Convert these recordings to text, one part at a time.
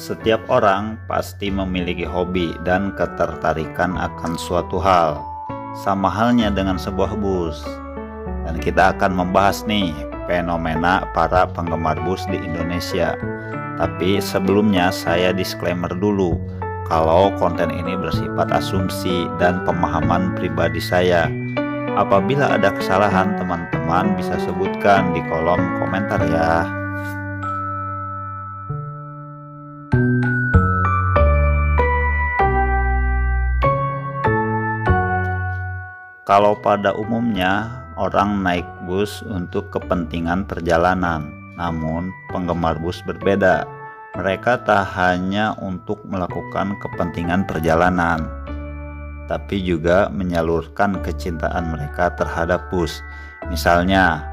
Setiap orang pasti memiliki hobi dan ketertarikan akan suatu hal, sama halnya dengan sebuah bus. Dan kita akan membahas nih fenomena para penggemar bus di Indonesia. Tapi sebelumnya saya disclaimer dulu, kalau konten ini bersifat asumsi dan pemahaman pribadi saya. Apabila ada kesalahan, teman-teman bisa sebutkan di kolom komentar ya. Kalau pada umumnya orang naik bus untuk kepentingan perjalanan, namun penggemar bus berbeda. Mereka tak hanya untuk melakukan kepentingan perjalanan, tapi juga menyalurkan kecintaan mereka terhadap bus. Misalnya,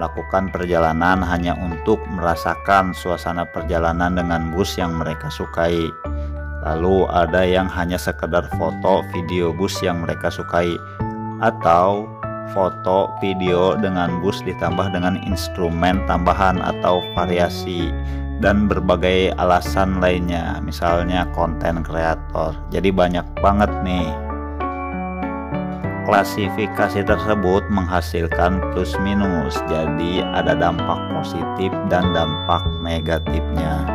melakukan perjalanan hanya untuk merasakan suasana perjalanan dengan bus yang mereka sukai. Lalu ada yang hanya sekedar foto video bus yang mereka sukai, atau foto video dengan bus ditambah dengan instrumen tambahan atau variasi, dan berbagai alasan lainnya, misalnya konten kreator. Jadi banyak banget nih. Klasifikasi tersebut menghasilkan plus minus, jadi ada dampak positif dan dampak negatifnya.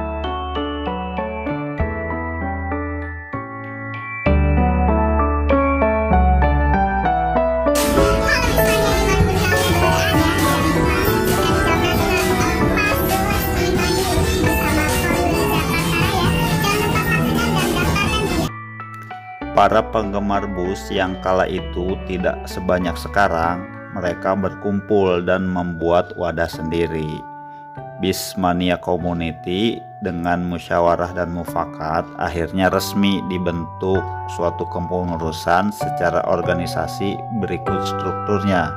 Para penggemar bus yang kala itu tidak sebanyak sekarang, mereka berkumpul dan membuat wadah sendiri. Bismania Community dengan musyawarah dan mufakat akhirnya resmi dibentuk suatu kepengurusan secara organisasi. Berikut strukturnya.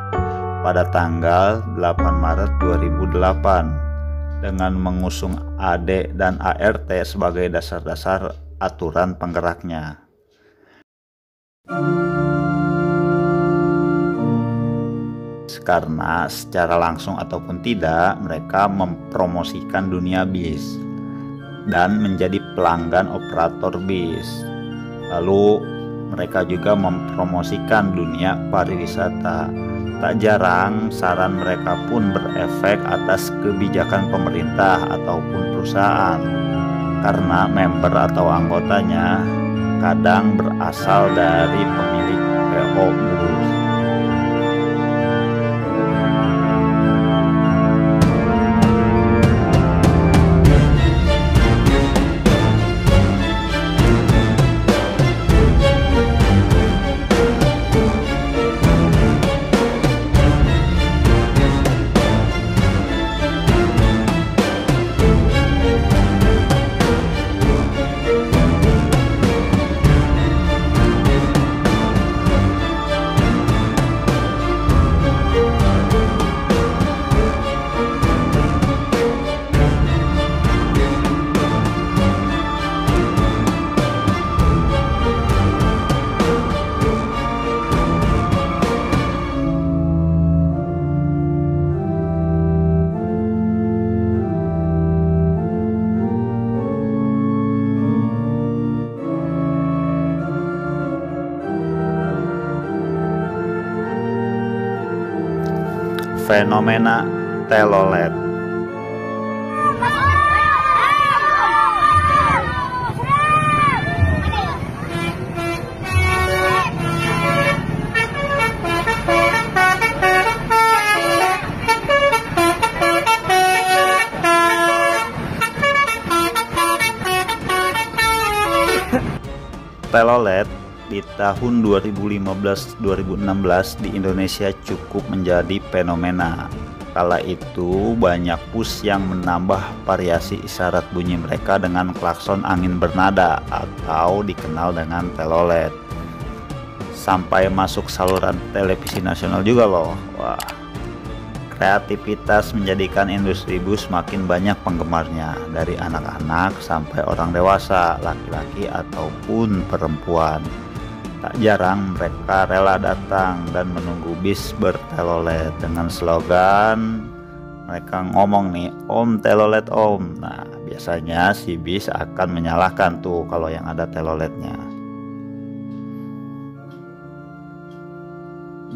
Pada tanggal 8 Maret 2008 dengan mengusung AD dan ART sebagai dasar-dasar aturan penggeraknya. Karena secara langsung ataupun tidak mereka mempromosikan dunia bis dan menjadi pelanggan operator bis. Lalu mereka juga mempromosikan dunia pariwisata. Tak jarang saran mereka pun berefek atas kebijakan pemerintah ataupun perusahaan, karena member atau anggotanya kadang berasal dari pemilik PO bus. Fenomena telolet. Telolet di tahun 2015-2016 di Indonesia cukup menjadi fenomena. Kala itu banyak bus yang menambah variasi isyarat bunyi mereka dengan klakson angin bernada atau dikenal dengan telolet. Sampai masuk saluran televisi nasional juga loh. Wah. Kreativitas menjadikan industri bus makin banyak penggemarnya, dari anak-anak sampai orang dewasa, laki-laki ataupun perempuan. Tak jarang mereka rela datang dan menunggu bis bertelolet dengan slogan mereka ngomong nih, "Om, telolet om." Nah, biasanya si bis akan menyalahkan tuh kalau yang ada teloletnya.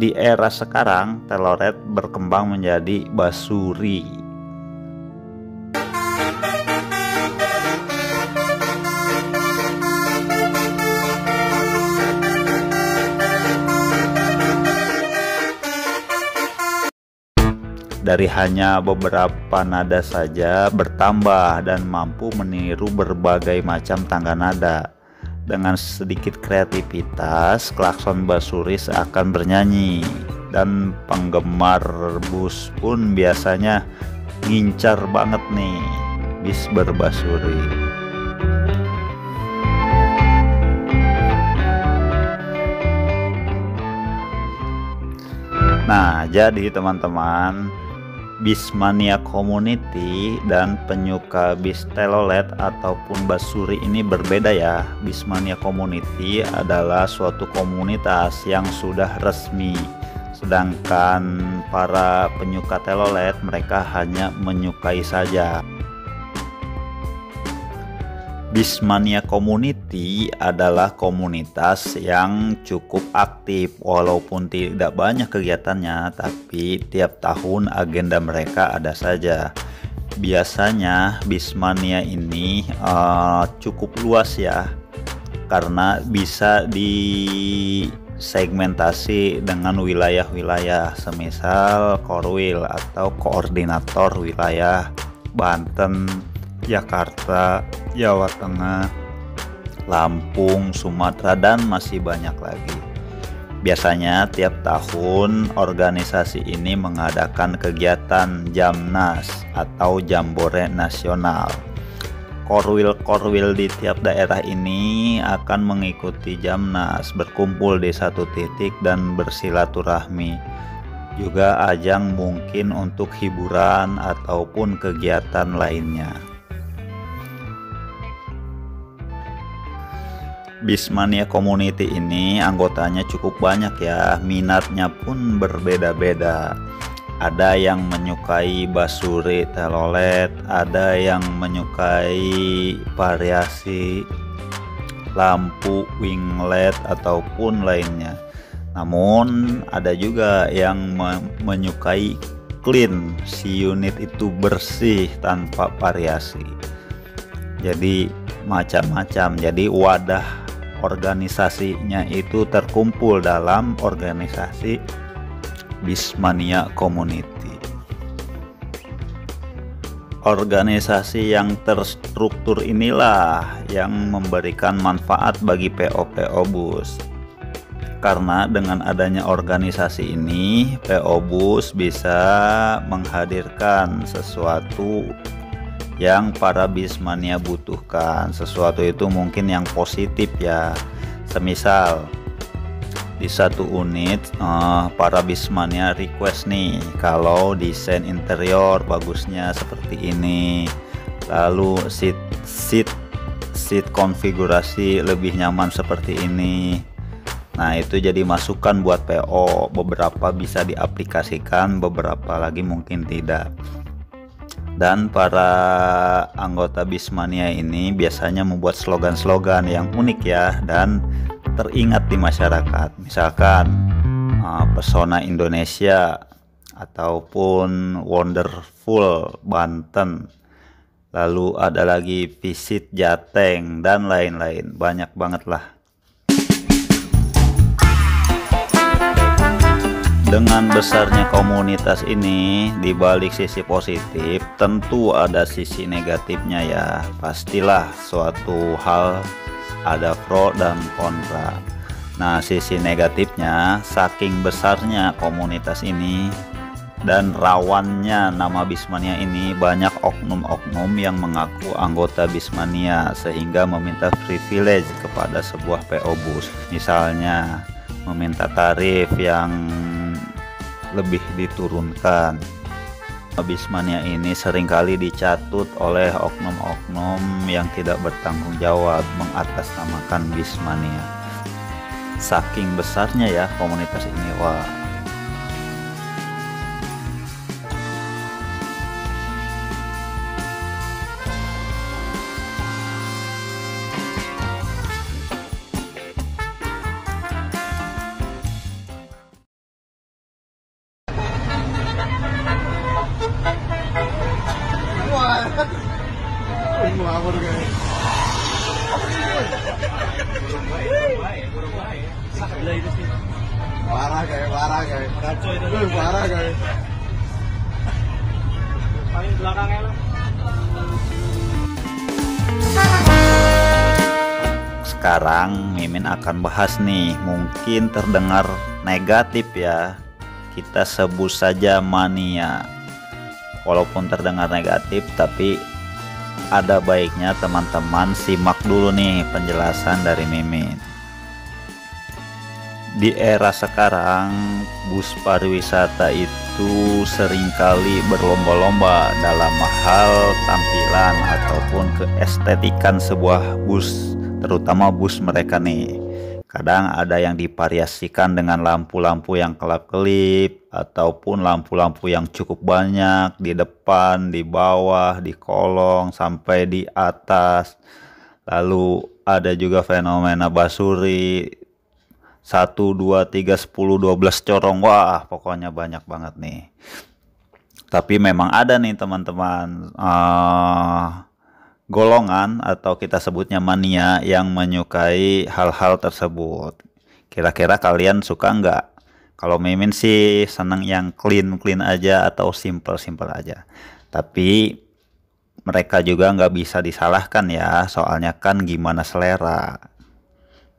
Di era sekarang, telolet berkembang menjadi basuri. Dari hanya beberapa nada saja bertambah dan mampu meniru berbagai macam tangga nada. Dengan sedikit kreativitas, klakson basuri seakan bernyanyi, dan penggemar bus pun biasanya ngincar banget nih bis berbasuri. Nah, jadi teman-teman, Bismania Community dan penyuka bis telolet ataupun basuri ini berbeda ya. Bismania Community adalah suatu komunitas yang sudah resmi, sedangkan para penyuka telolet mereka hanya menyukai saja. Bismania Community adalah komunitas yang cukup aktif, walaupun tidak banyak kegiatannya, tapi tiap tahun agenda mereka ada saja. Biasanya Bismania ini cukup luas ya, karena bisa disegmentasi dengan wilayah-wilayah, semisal Korwil atau koordinator wilayah Banten, Jakarta, Jawa Tengah, Lampung, Sumatera, dan masih banyak lagi. Biasanya tiap tahun organisasi ini mengadakan kegiatan Jamnas atau Jambore Nasional. Korwil-korwil di tiap daerah ini akan mengikuti Jamnas, berkumpul di satu titik dan bersilaturahmi. Juga ajang mungkin untuk hiburan ataupun kegiatan lainnya. Bismania Community ini anggotanya cukup banyak ya, minatnya pun berbeda-beda. Ada yang menyukai basuri telolet, ada yang menyukai variasi lampu winglet ataupun lainnya. Namun ada juga yang menyukai clean, si unit itu bersih tanpa variasi. Jadi macam-macam, jadi wadah organisasinya itu terkumpul dalam organisasi Bismania Community. Organisasi yang terstruktur inilah yang memberikan manfaat bagi PO-PO bus. Karena dengan adanya organisasi ini, PO bus bisa menghadirkan sesuatu yang para Bismania butuhkan. Sesuatu itu mungkin yang positif ya, semisal di satu unit para Bismania request nih kalau desain interior bagusnya seperti ini, lalu seat konfigurasi lebih nyaman seperti ini. Nah, itu jadi masukan buat PO. Beberapa bisa diaplikasikan, beberapa lagi mungkin tidak. Dan para anggota Bismania ini biasanya membuat slogan-slogan yang unik ya dan teringat di masyarakat. Misalkan Pesona Indonesia ataupun Wonderful Banten. Lalu ada lagi Visit Jateng dan lain-lain. Banyak banget lah. Dengan besarnya komunitas ini, di balik sisi positif tentu ada sisi negatifnya ya. Pastilah suatu hal ada pro dan kontra. Nah, sisi negatifnya, saking besarnya komunitas ini dan rawannya nama Bismania ini, banyak oknum-oknum yang mengaku anggota Bismania sehingga meminta privilege kepada sebuah PO bus. Misalnya meminta tarif yang lebih diturunkan. Bismania ini seringkali dicatut oleh oknum-oknum yang tidak bertanggung jawab mengatasnamakan Bismania. Saking besarnya ya komunitas ini, wah. ngawur kae. Parah kae. Kacau itu. Parah kae. Paling belakangnya lo. Sekarang Mimin akan bahas nih, mungkin terdengar negatif ya, kita sebut saja mania. Walaupun terdengar negatif, tapi ada baiknya teman-teman simak dulu nih penjelasan dari Mimin. Di era sekarang, bus pariwisata itu seringkali berlomba-lomba dalam hal tampilan ataupun keestetikan sebuah bus, terutama bus mereka nih. Kadang ada yang divariasikan dengan lampu-lampu yang kelap-kelip ataupun lampu-lampu yang cukup banyak di depan, di bawah, di kolong sampai di atas. Lalu ada juga fenomena basuri 1, 2, 3, 10, 12 corong. Wah, pokoknya banyak banget nih. Tapi memang ada nih teman-teman golongan atau kita sebutnya mania yang menyukai hal-hal tersebut. Kira-kira kalian suka nggak? Kalau Mimin sih seneng yang clean aja atau simple aja. Tapi mereka juga nggak bisa disalahkan ya, soalnya kan gimana selera.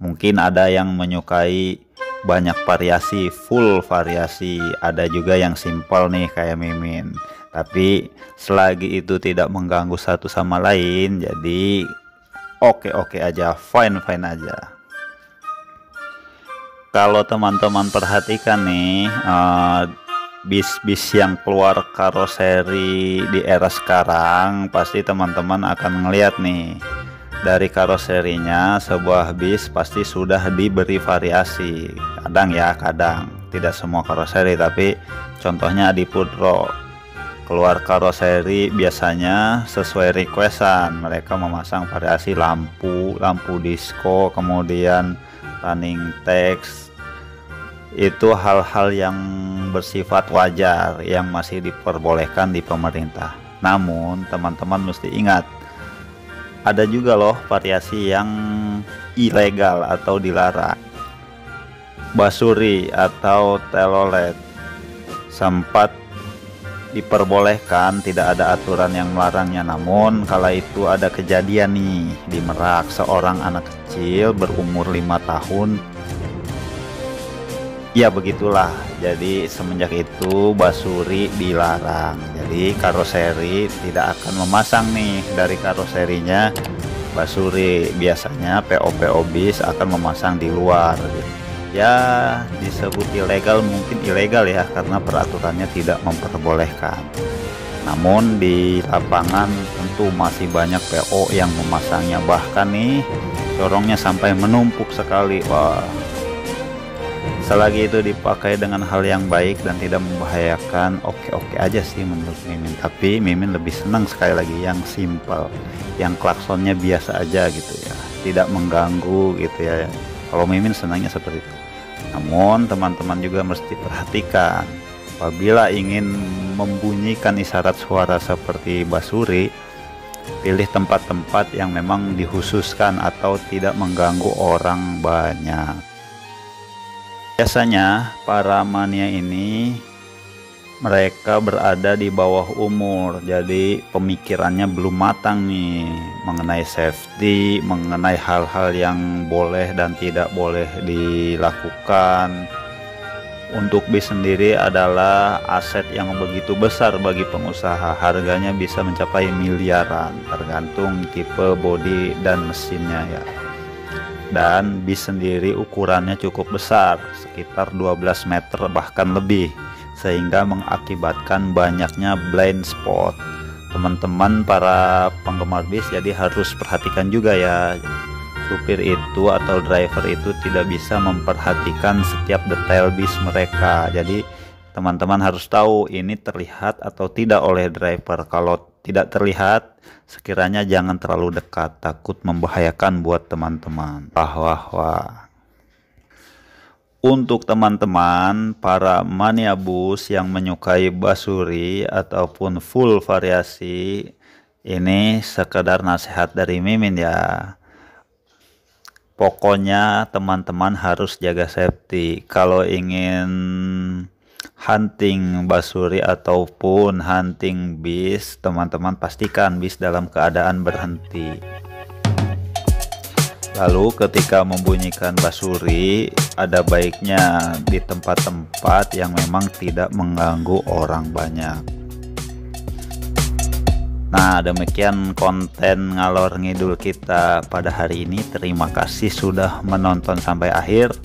Mungkin ada yang menyukai banyak variasi, full variasi. Ada juga yang simple nih kayak Mimin. Tapi selagi itu tidak mengganggu satu sama lain, jadi oke aja, fine aja. Kalau teman-teman perhatikan nih, bis-bis yang keluar karoseri di era sekarang, pasti teman-teman akan ngeliat nih. Dari karoserinya sebuah bis pasti sudah diberi variasi. Kadang tidak semua karoseri, tapi contohnya di Putro keluar karoseri biasanya sesuai requestan. Mereka memasang variasi lampu disco, kemudian running text. Itu hal-hal yang bersifat wajar yang masih diperbolehkan di pemerintah. Namun teman-teman mesti ingat, ada juga loh variasi yang ilegal atau dilarang. Basuri atau telolet sempat diperbolehkan, tidak ada aturan yang melarangnya. Namun kala itu ada kejadian nih di Merak, seorang anak kecil berumur 5 tahun. Ya begitulah, jadi semenjak itu basuri dilarang. Jadi karoseri tidak akan memasang nih dari karoserinya basuri. Biasanya PO bis akan memasang di luar. Ya disebut ilegal, mungkin ilegal ya, karena peraturannya tidak memperbolehkan. Namun di lapangan tentu masih banyak PO yang memasangnya, bahkan nih corongnya sampai menumpuk sekali. Wah, selagi itu dipakai dengan hal yang baik dan tidak membahayakan, oke aja sih menurut Mimin. Tapi Mimin lebih senang sekali lagi yang simple, yang klaksonnya biasa aja gitu ya, tidak mengganggu gitu ya. Kalau Mimin senangnya seperti itu. Namun teman-teman juga mesti perhatikan, apabila ingin membunyikan isyarat suara seperti basuri, pilih tempat-tempat yang memang dikhususkan atau tidak mengganggu orang banyak. Biasanya para mania ini mereka berada di bawah umur, jadi pemikirannya belum matang nih mengenai safety, mengenai hal-hal yang boleh dan tidak boleh dilakukan. Untuk bis sendiri adalah aset yang begitu besar bagi pengusaha, harganya bisa mencapai miliaran tergantung tipe bodi dan mesinnya ya. Dan bis sendiri ukurannya cukup besar, sekitar 12 meter bahkan lebih, sehingga mengakibatkan banyaknya blind spot. Teman-teman para penggemar bis jadi harus perhatikan juga ya, supir itu atau driver itu tidak bisa memperhatikan setiap detail bis mereka. Jadi teman-teman harus tahu ini terlihat atau tidak oleh driver. Kalau tidak terlihat, sekiranya jangan terlalu dekat, takut membahayakan buat teman-teman. Wah. Untuk teman-teman para mania bus yang menyukai basuri ataupun full variasi, Ini sekedar nasihat dari Mimin ya. Pokoknya teman-teman harus jaga safety. Kalau ingin hunting basuri ataupun hunting bis, teman-teman pastikan bis dalam keadaan berhenti. Lalu ketika membunyikan basuri, ada baiknya di tempat-tempat yang memang tidak mengganggu orang banyak. Nah, demikian konten ngalor ngidul kita pada hari ini. Terima kasih sudah menonton sampai akhir.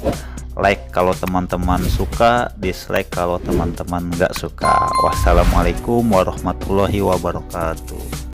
Like kalau teman-teman suka, dislike kalau teman-teman nggak suka. Wassalamualaikum warahmatullahi wabarakatuh.